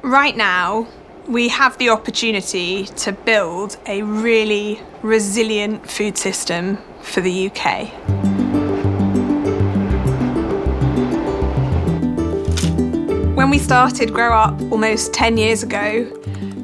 Right now, we have the opportunity to build a really resilient food system for the UK. When we started Grow Up almost 10 years ago,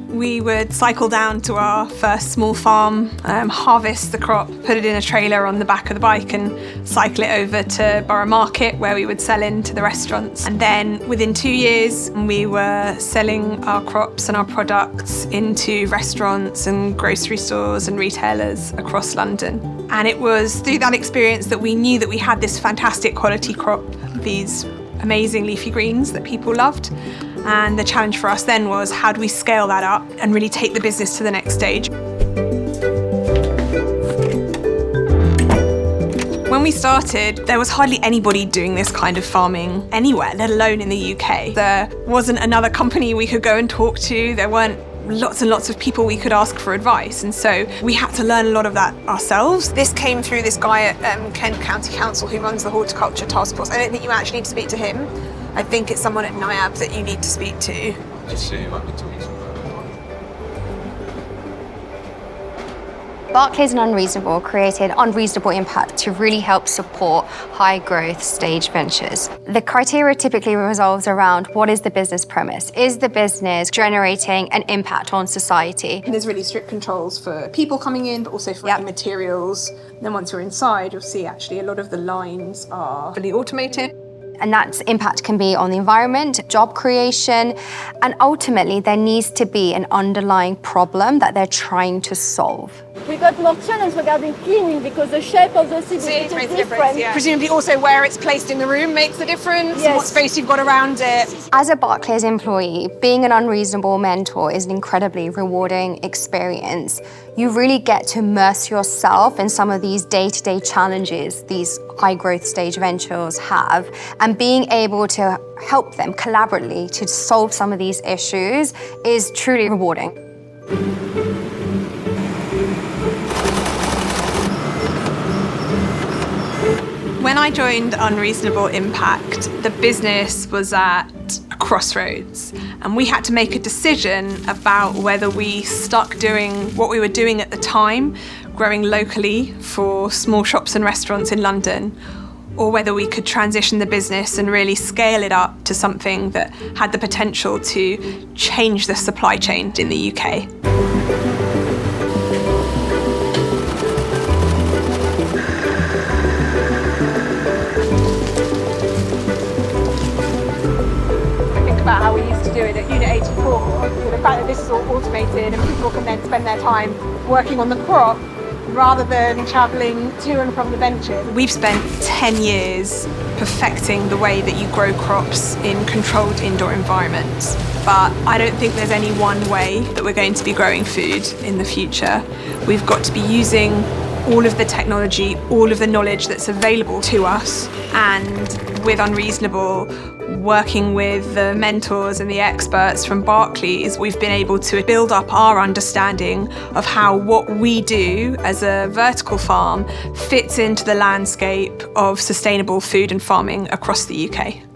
we would cycle down to our first small farm, harvest the crop, put it in a trailer on the back of the bike and cycle it over to Borough Market where we would sell into the restaurants. And then within 2 years, we were selling our crops and our products into restaurants and grocery stores and retailers across London. And it was through that experience that we knew that we had this fantastic quality crop, these amazing leafy greens that people loved. And the challenge for us then was, how do we scale that up and really take the business to the next stage? When we started, there was hardly anybody doing this kind of farming anywhere, let alone in the UK. There wasn't another company we could go and talk to. There weren't lots and lots of people we could ask for advice. And so we had to learn a lot of that ourselves. This came through this guy at Kent County Council who runs the Horticulture Task Force. I don't think you actually need to speak to him. I think it's someone at NIAB that you need to speak to. Just see who I've been talking to. Barclays and Unreasonable created Unreasonable Impact to really help support high growth stage ventures. The criteria typically revolves around, what is the business premise? Is the business generating an impact on society? There's really strict controls for people coming in, but also for materials. And then once you're inside, you'll see actually a lot of the lines are fully automated. And that impact can be on the environment, job creation, and ultimately there needs to be an underlying problem that they're trying to solve. We got more challenge regarding cleaning because the shape of the seed is different. Yeah. Presumably also where it's placed in the room makes a difference, and what space you've got around it. As a Barclays employee, being an unreasonable mentor is an incredibly rewarding experience. You really get to immerse yourself in some of these day-to-day challenges these high-growth stage ventures have, and being able to help them collaboratively to solve some of these issues is truly rewarding. When I joined Unreasonable Impact, the business was at a crossroads, and we had to make a decision about whether we stuck doing what we were doing at the time, growing locally for small shops and restaurants in London, or whether we could transition the business and really scale it up to something that had the potential to change the supply chain in the UK. About how we used to do it at Unit 84, the fact that this is all automated and people can then spend their time working on the crop rather than travelling to and from the benches. We've spent 10 years perfecting the way that you grow crops in controlled indoor environments. But I don't think there's any one way that we're going to be growing food in the future. We've got to be using all of the technology, all of the knowledge that's available to us, and with Unreasonable, working with the mentors and the experts from Barclays, we've been able to build up our understanding of how what we do as a vertical farm fits into the landscape of sustainable food and farming across the UK.